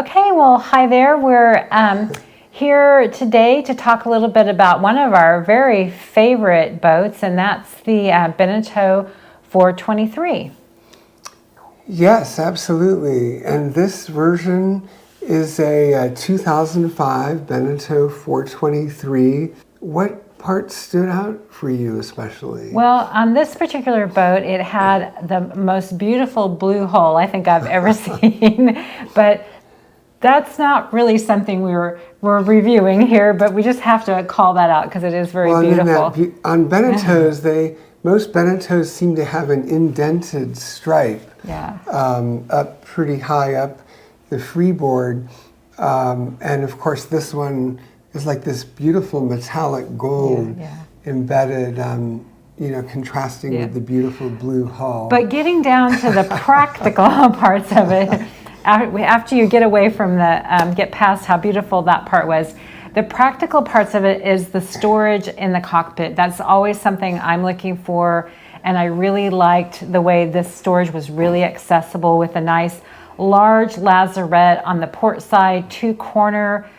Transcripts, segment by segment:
Okay, well, hi there. We're here today to talk a little bit about one of our very favorite boats, and that's the Beneteau 423. Yes, absolutely. And this version is a 2005 Beneteau 423. What part stood out for you especially? Well, on this particular boat, it had the most beautiful blue hull I think I've ever seen, but that's not really something we're reviewing here, but we just have to call that out because it is very beautiful. On Beneteaus, most Beneteaus seem to have an indented stripe up pretty high up the freeboard. And of course, this one is like this beautiful metallic gold embedded, contrasting with the beautiful blue hull. But getting down to the practical parts of it, after you get away from get past how beautiful that part was, the practical parts of it is the storage in the cockpit. That's always something I'm looking for, and I really liked the way this storage was really accessible with a nice large lazarette on the port side, 2 corner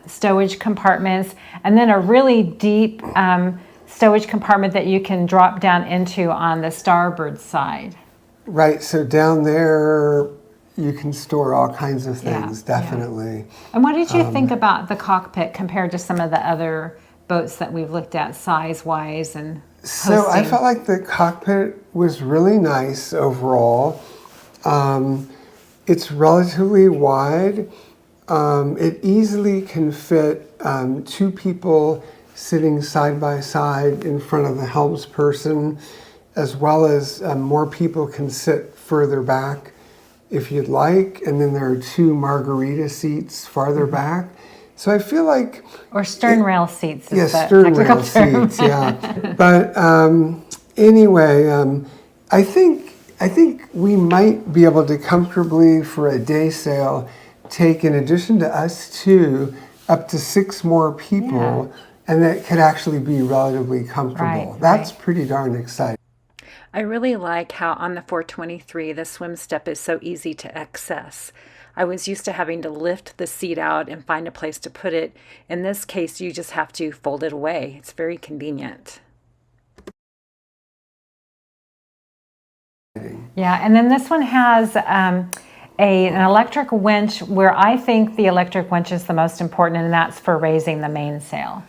stowage compartments, and then a really deep stowage compartment that you can drop down into on the starboard side. Right, so down there you can store all kinds of things, definitely. Yeah. And what did you think about the cockpit compared to some of the other boats that we've looked at size-wise and hosting? So I felt like the cockpit was really nice overall. It's relatively wide. It easily can fit 2 people sitting side by side in front of the helmsperson, as well as more people can sit further back if you'd like, and then there are 2 margarita seats farther back. So I feel like... Or stern rail seats. Yes, stern rail seats, yeah. But anyway, I think we might be able to comfortably, for a day sail, take, in addition to us 2, up to 6 more people, and that could actually be relatively comfortable. That's pretty darn exciting. I really like how on the 423 the swim step is so easy to access. I was used to having to lift the seat out and find a place to put it. In this case, you just have to fold it away. It's very convenient. Yeah, and then this one has an electric winch, where I think the electric winch is the most important, and that's for raising the mainsail.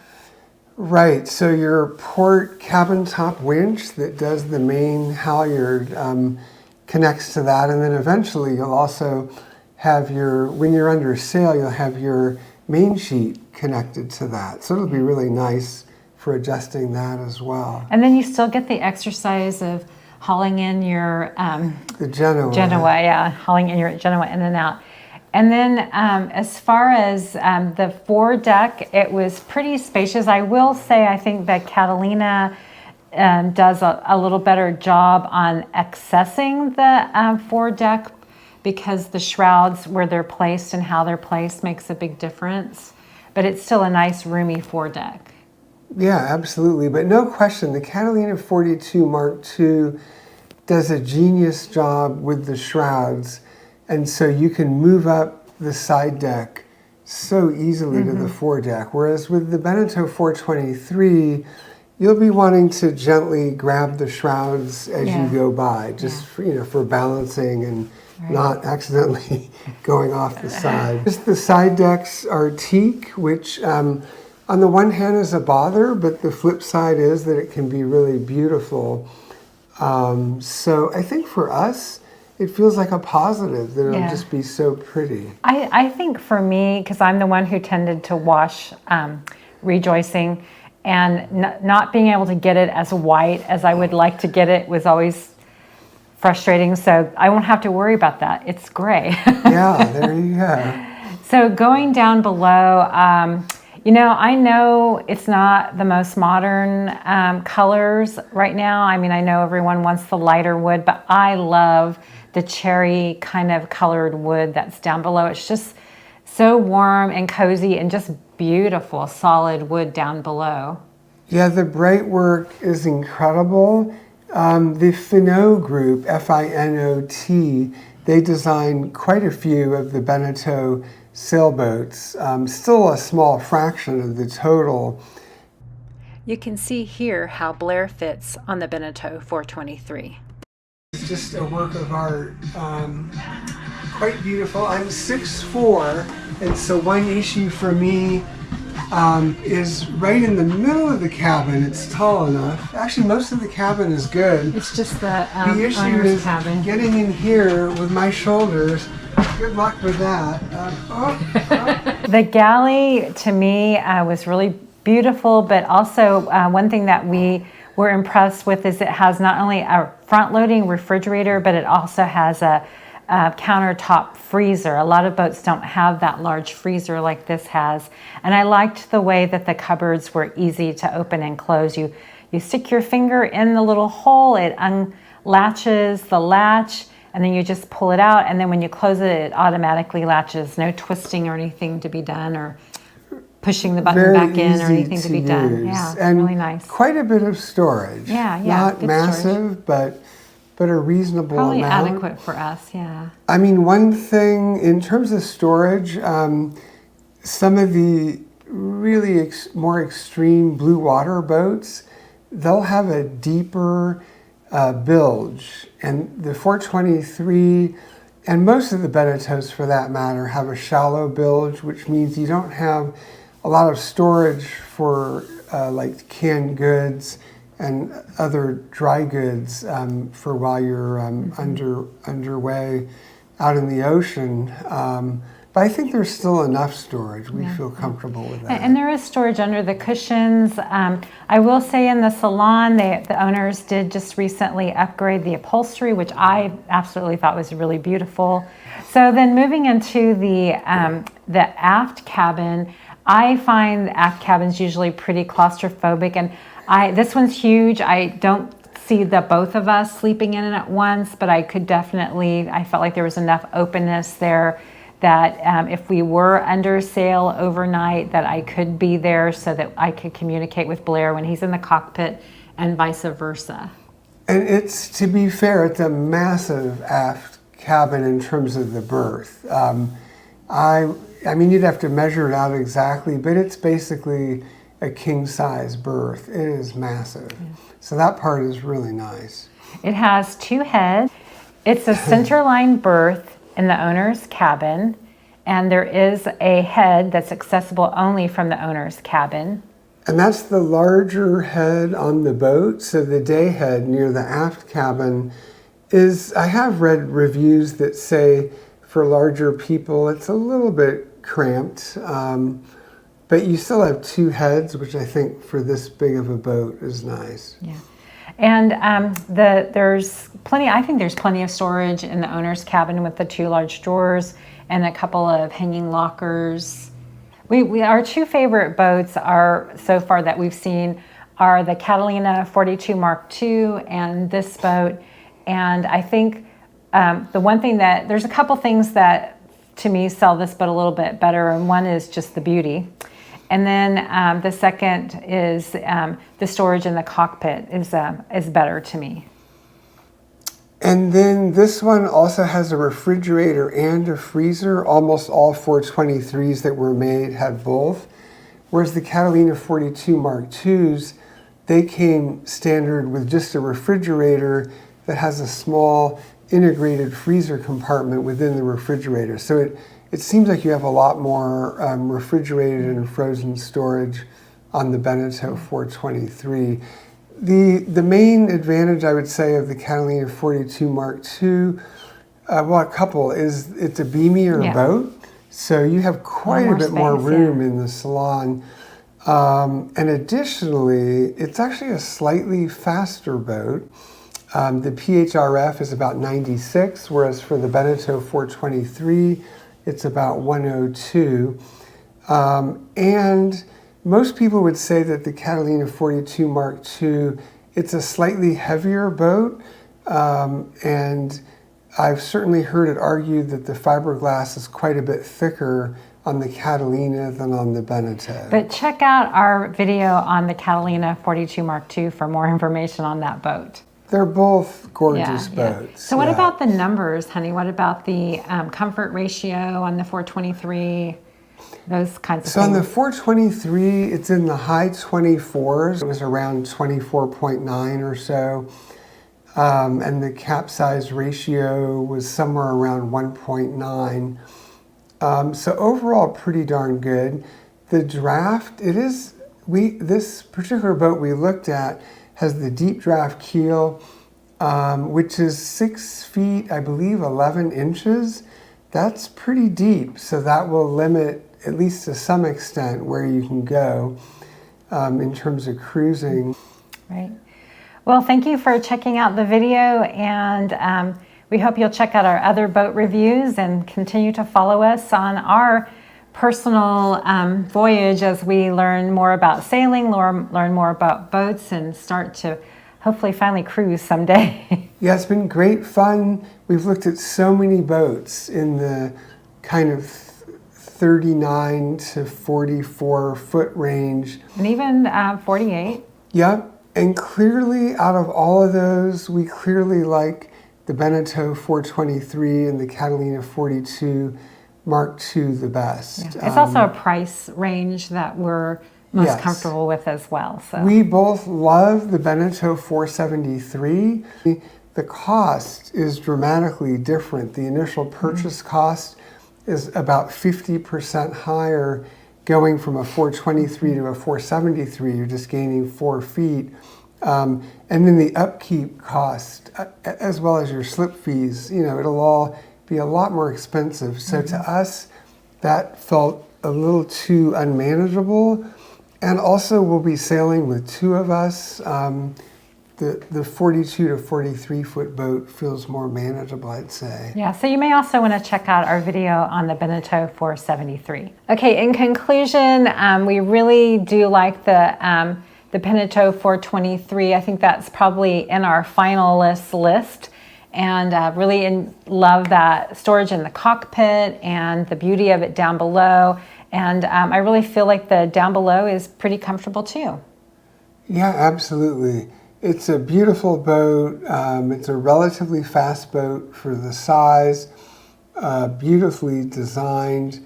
Right, so your port cabin top winch that does the main halyard connects to that, and then eventually you'll also have when you're under sail, you'll have your main sheet connected to that. So it'll be really nice for adjusting that as well. And then you still get the exercise of hauling in your the Genoa, hauling in your Genoa in and out. And then as far as the foredeck, it was pretty spacious. I will say I think that Catalina does a little better job on accessing the foredeck, because the shrouds, where they're placed and how they're placed, makes a big difference. But it's still a nice roomy foredeck. Yeah, absolutely. But no question, the Catalina 42 Mark II does a genius job with the shrouds. And so you can move up the side deck so easily to the foredeck. Whereas with the Beneteau 423, you'll be wanting to gently grab the shrouds as you go by, just for balancing and not accidentally going off the side. Just the side decks are teak, which on the one hand is a bother, but the flip side is that it can be really beautiful. So I think for us, it feels like a positive that it'll just be so pretty. I think for me, because I'm the one who tended to wash Rejoicing, and not being able to get it as white as I would like to get it was always frustrating. So I won't have to worry about that. It's gray. Yeah, there you go. So going down below, I know it's not the most modern colors right now. I mean, I know everyone wants the lighter wood, but I love the cherry kind of colored wood that's down below. It's just so warm and cozy and just beautiful solid wood down below. Yeah, the bright work is incredible. The Finot group, Finot, they designed quite a few of the Beneteau sailboats, still a small fraction of the total. You can see here how Blair fits on the Beneteau 423. It's just a work of art, quite beautiful. I'm 6'4", and so one issue for me is right in the middle of the cabin. It's tall enough. Actually, most of the cabin is good. It's just the issue owner's is cabin. getting in here with my shoulders. Good luck with that. The galley, to me, was really beautiful, but also one thing that we were impressed with is it has not only a front-loading refrigerator, but it also has a countertop freezer. A lot of boats don't have that large freezer like this has. And I liked the way that the cupboards were easy to open and close. You stick your finger in the little hole, it unlatches the latch, and then you just pull it out. And then when you close it, it automatically latches. No twisting or anything to be done, or pushing the button Very back in or easy anything to be done. use. Yeah, and really nice. Quite a bit of storage. Yeah, Not good massive, storage. but a reasonable Probably amount. adequate for us, yeah. I mean, one thing in terms of storage, some of the really more extreme blue water boats, they'll have a deeper bilge, and the 423 and most of the Beneteaus for that matter have a shallow bilge, which means you don't have a lot of storage for like canned goods and other dry goods for while you're underway out in the ocean. But I think there's still enough storage. We feel comfortable with that. And there is storage under the cushions. I will say in the salon, the owners did just recently upgrade the upholstery, which I absolutely thought was really beautiful. So then moving into the aft cabin, I find the aft cabins usually pretty claustrophobic, and this one's huge. I don't see the both of us sleeping in it at once, but I felt like there was enough openness there that if we were under sail overnight, that I could be there so that I could communicate with Blair when he's in the cockpit and vice versa. And it's, to be fair, it's a massive aft cabin in terms of the berth. I mean, you'd have to measure it out exactly, but it's basically a king-size berth. It is massive. Yeah. So that part is really nice. It has 2 heads. It's a centerline berth in the owner's cabin, and there is a head that's accessible only from the owner's cabin. And that's the larger head on the boat. So the day head near the aft cabin is, I have read reviews that say for larger people it's a little bit cramped, but you still have 2 heads, which I think for this big of a boat is nice. Yeah. And there's plenty. I think there's plenty of storage in the owner's cabin with the 2 large drawers and a couple of hanging lockers. Our 2 favorite boats are so far that we've seen are the Catalina 42 Mark II and this boat. And I think the one thing that there's a couple things that to me sell this boat a little bit better, and one is just the beauty. And then the second is the storage in the cockpit is better to me. And then this one also has a refrigerator and a freezer. Almost all 423s that were made had both. Whereas the Catalina 42 Mark IIs, they came standard with just a refrigerator that has a small integrated freezer compartment within the refrigerator. So it seems like you have a lot more refrigerated and frozen storage on the Beneteau 423. The main advantage, I would say, of the Catalina 42 Mark II, well, a couple, is it's a beamier boat. So you have quite a bit more room in the salon. And additionally, it's actually a slightly faster boat. The PHRF is about 96, whereas for the Beneteau 423, it's about 102. And most people would say that the Catalina 42 Mark II, it's a slightly heavier boat. And I've certainly heard it argued that the fiberglass is quite a bit thicker on the Catalina than on the Beneteau. But check out our video on the Catalina 42 Mark II for more information on that boat. They're both gorgeous boats. So what about the numbers, honey? What about the comfort ratio on the 423? Those kinds of So things. on the 423, it's in the high 24s. It was around 24.9 or so. And the capsize ratio was somewhere around 1.9. So overall, pretty darn good. The draft, this particular boat we looked at has the deep draft keel, which is 6 feet, I believe, 11 inches. That's pretty deep, so that will limit, at least to some extent, where you can go in terms of cruising. Right. Well, thank you for checking out the video, and we hope you'll check out our other boat reviews and continue to follow us on our personal voyage as we learn more about sailing, learn more about boats, and start to hopefully finally cruise someday. Yeah, it's been great fun. We've looked at so many boats in the kind of 39 to 44 foot range. And even 48. Yep. And clearly, out of all of those, we clearly like the Beneteau 423 and the Catalina 42 Mark II the best. Yeah. It's also a price range that we're most Yes. comfortable with as well. So We both love the Beneteau 473. The cost is dramatically different. The initial purchase cost is about 50% higher going from a 423 to a 473. You're just gaining 4 feet. And then the upkeep cost, as well as your slip fees, it'll all be a lot more expensive. So to us, that felt a little too unmanageable. And also, we'll be sailing with 2 of us. The 42 to 43 foot boat feels more manageable, I'd say. yeah, so you may also want to check out our video on the Beneteau 473. Okay, in conclusion, we really do like the Beneteau 423. I think that's probably in our finalist list. And really love that storage in the cockpit and the beauty of it down below. And I really feel like the down below is pretty comfortable too. Yeah, absolutely. It's a beautiful boat. It's a relatively fast boat for the size, beautifully designed,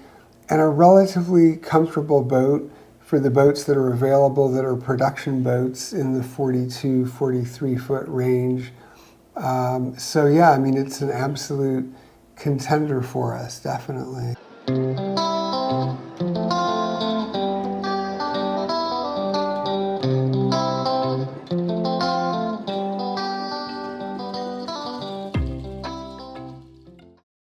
and a relatively comfortable boat for the boats that are available that are production boats in the 42, 43 foot range. So yeah, I mean, it's an absolute contender for us, definitely.